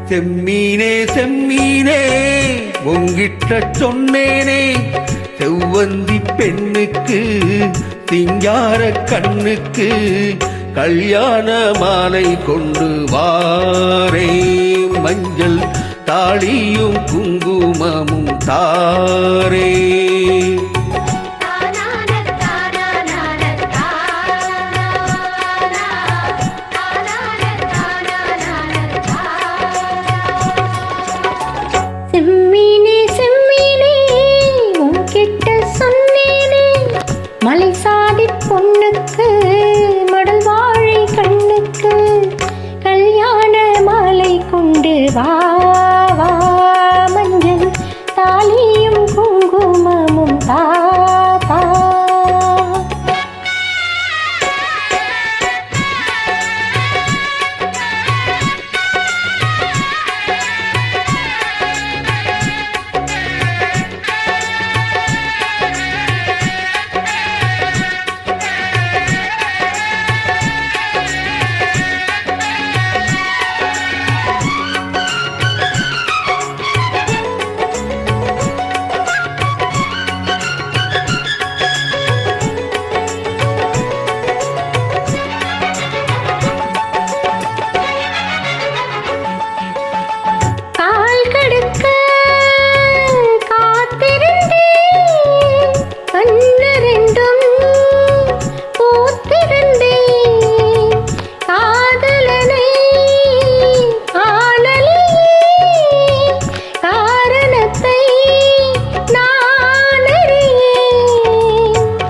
செம்மீனே செம்மீனே உங்கிட்ட சொன்னேனே, செவ்வந்தி பெண்ணுக்கு சிங்கார கண்ணுக்கு கல்யாண மாலை கொண்டு வாரே, மஞ்சள் தாளியும் குங்குமமும் தாரே. மலை சாதி பொண்ணுக்கு மடல் வாழை கண்ணுக்கு கல்யாண மாலை கொண்டு வா வா, மஞ்சள் தாலியும் குங்குமமும் தா தா.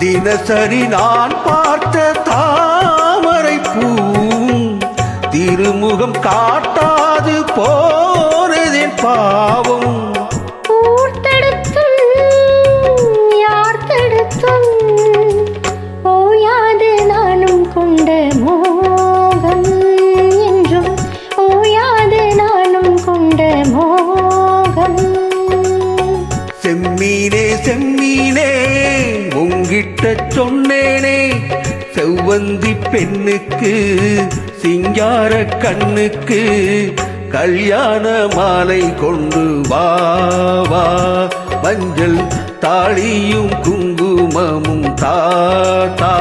தினசரி நான் பார்த்த தாமரை பூ திருமுகம் காட்டாது போனதேன் பாவம். யார் தடுத்தும் ஓயாது நானும் கொண்ட மோகம், என்றும் ஓயாது நானும் கொண்ட மோகம். செம்மீனே செம்மீனே உங்கிட்ட சொன்னேனே, செவ்வந்தி பெண்ணுக்கு சிங்கார கண்ணுக்கு கல்யாண மாலை கொண்டு வா வா, மஞ்சள் தாளியும் குங்குமமும் தா தா.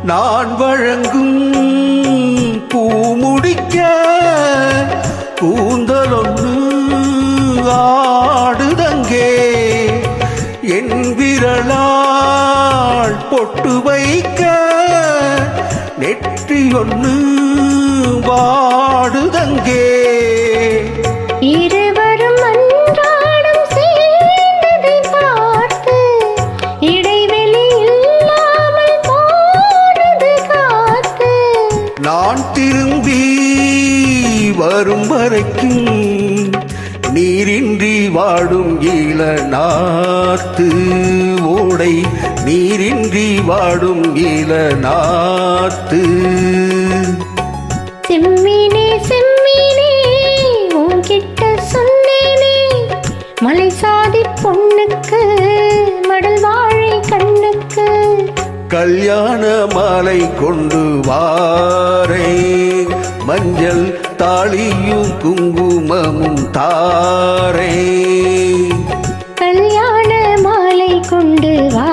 நான் வழங்கும் பூமுடிக்க கூந்தலொன்று ஆடுதங்கே, என் விரலால் பொட்டு வைக்க நெற்றி ஒன்று வாடுதங்கே. இருவரும் அன்றாடம் சேர்ந்ததை பார்த்து இடைவெளி இல்லாமல் போனது காத்து, நான் திரும்பி வரும் வரைக்கும் நீரின்றி வாடும் ஈழ நாத்து ஓடை, நீரின்றி வாடும் ஈழ நாத்து. செம்மீனே செம்மீனே உன்கிட்ட சொன்னேனே, மலை சாதி பொண்ணுக்கு மடல் வாழை கண்ணுக்கு கல்யாண மாலை கொண்டு வாரே, மஞ்சள் தாளியும் குங்குமமும் தாரே. கல்யாண மாலை கொண்டு வா.